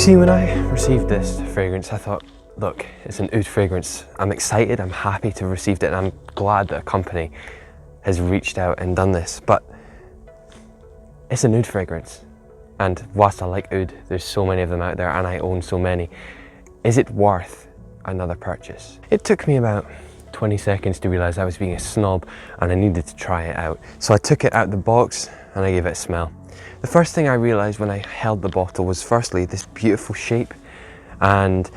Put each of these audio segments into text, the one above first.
See, when I received this fragrance, I thought, look, it's an oud fragrance. I'm excited, I'm happy to have received it, and I'm glad that a company has reached out and done this, but it's an oud fragrance. And whilst I like oud, there's so many of them out there and I own so many. Is it worth another purchase? It took me about 20 seconds to realise I was being a snob and I needed to try it out. So I took it out the box and I gave it a smell. The first thing I realised when I held the bottle was firstly this beautiful shape and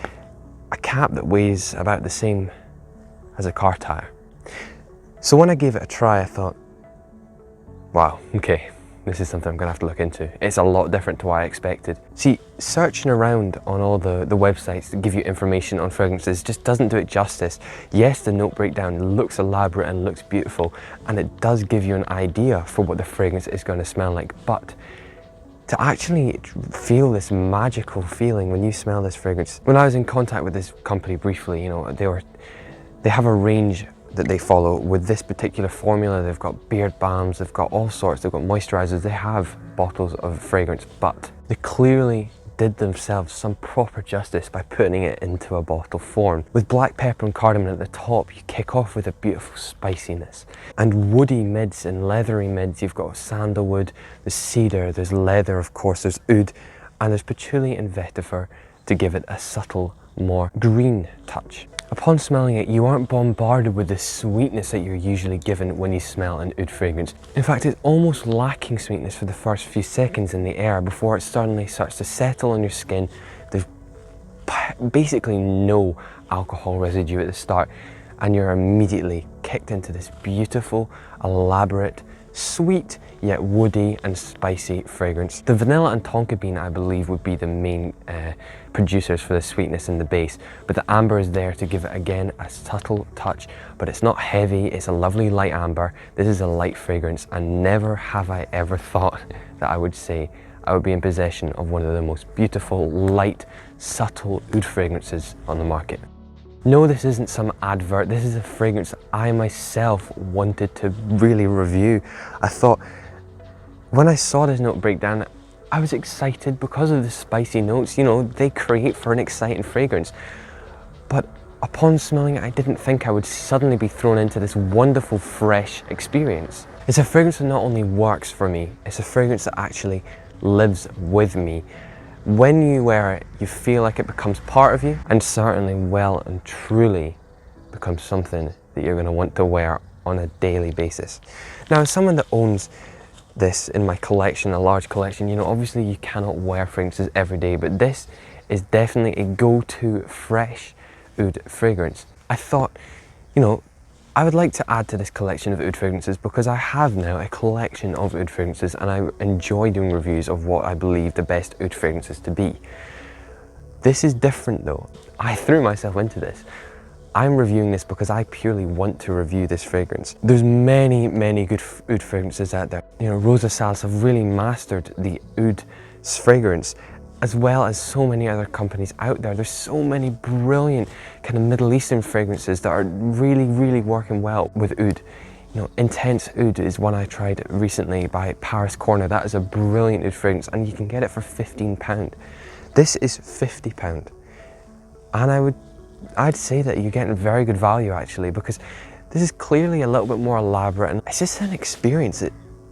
a cap that weighs about the same as a car tyre. So when I gave it a try, I thought, wow, okay, this is something I'm gonna have to look into. It's a lot different to what I expected. See, searching around on all the websites that give you information on fragrances just doesn't do it justice. Yes, the note breakdown looks elaborate and looks beautiful, and it does give you an idea for what the fragrance is gonna smell like, but to actually feel this magical feeling when you smell this fragrance. When I was in contact with this company briefly, you know, they have a range that they follow with this particular formula. They've got beard balms, they've got all sorts, they've got moisturizers, they have bottles of fragrance, but they clearly did themselves some proper justice by putting it into a bottle form. With black pepper and cardamom at the top, you kick off with a beautiful spiciness and woody mids and leathery mids. You've got sandalwood, there's cedar, there's leather, of course, there's oud, and there's patchouli and vetiver to give it a subtle, more green touch. Upon smelling it, you aren't bombarded with the sweetness that you're usually given when you smell an oud fragrance. In fact, it's almost lacking sweetness for the first few seconds in the air before it suddenly starts to settle on your skin. There's basically no alcohol residue at the start, and you're immediately kicked into this beautiful, elaborate, sweet yet woody and spicy fragrance. The vanilla and tonka bean, I believe, would be the main producers for the sweetness in the base, but the amber is there to give it again a subtle touch, but it's not heavy, it's a lovely light amber. This is a light fragrance, and never have I ever thought that I would say I would be in possession of one of the most beautiful, light, subtle oud fragrances on the market. No, this isn't some advert. This is a fragrance that I myself wanted to really review. I thought, when I saw this note breakdown, I was excited because of the spicy notes. You know, they create for an exciting fragrance. But upon smelling it, I didn't think I would suddenly be thrown into this wonderful, fresh experience. It's a fragrance that not only works for me, it's a fragrance that actually lives with me. When you wear it, you feel like it becomes part of you, and certainly well and truly becomes something that you're going to want to wear on a daily basis. Now, as someone that owns this in my collection, a large collection, you know, obviously you cannot wear fragrances every day, but this is definitely a go-to fresh oud fragrance. I thought, you know, I would like to add to this collection of oud fragrances because I have now a collection of oud fragrances and I enjoy doing reviews of what I believe the best oud fragrances to be. This is different though. I threw myself into this. I'm reviewing this because I purely want to review this fragrance. There's many good oud fragrances out there. You know, Oud Zousz have really mastered the oud fragrance, as well as so many other companies out there. There's so many brilliant kind of Middle Eastern fragrances that are really working well with oud. You know, Intense Oud is one I tried recently by Paris Corner. That is a brilliant oud fragrance and you can get it for £15. This is £50. And I'd say that you're getting very good value actually, because this is clearly a little bit more elaborate and it's just an experience.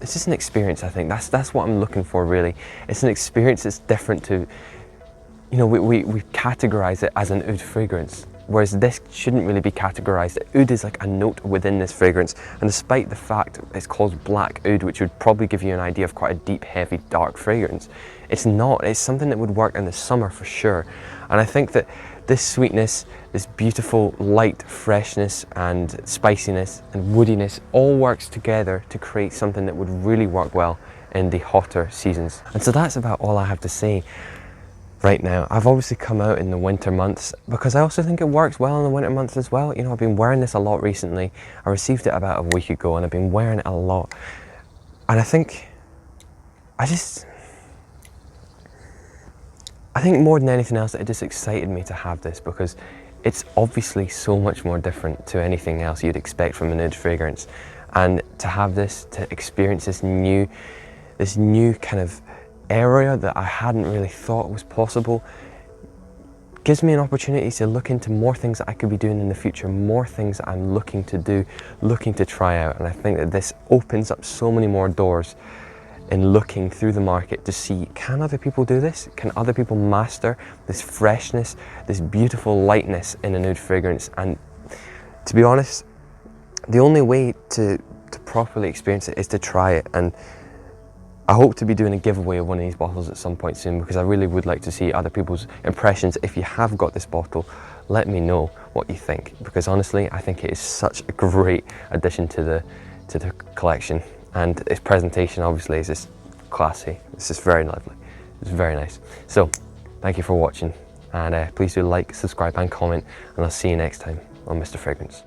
It's just an experience, I think. That's what I'm looking for, really. It's an experience that's different to, you know, we categorize it as an oud fragrance, whereas this shouldn't really be categorized. Oud is like a note within this fragrance, and despite the fact it's called black oud, which would probably give you an idea of quite a deep, heavy, dark fragrance, it's not. It's something that would work in the summer for sure. And I think that this sweetness, this beautiful light freshness and spiciness and woodiness all works together to create something that would really work well in the hotter seasons. And so that's about all I have to say right now. I've obviously come out in the winter months because I also think it works well in the winter months as well. You know, I've been wearing this a lot recently. I received it about a week ago and I've been wearing it a lot. And I think more than anything else, it just excited me to have this because it's obviously so much more different to anything else you'd expect from an oud fragrance. And to have this, to experience this new kind of area that I hadn't really thought was possible, gives me an opportunity to look into more things that I could be doing in the future, more things that I'm looking to do, looking to try out. And I think that this opens up so many more doors in looking through the market to see, can other people do this? Can other people master this freshness, this beautiful lightness in an oud fragrance? And to be honest, the only way to properly experience it is to try it. And I hope to be doing a giveaway of one of these bottles at some point soon, because I really would like to see other people's impressions. If you have got this bottle, let me know what you think, because honestly, I think it is such a great addition to the collection. And its presentation obviously is just classy. It's just very lovely. It's very nice. So thank you for watching, and please do like, subscribe and comment, and I'll see you next time on Mr. Fragrance.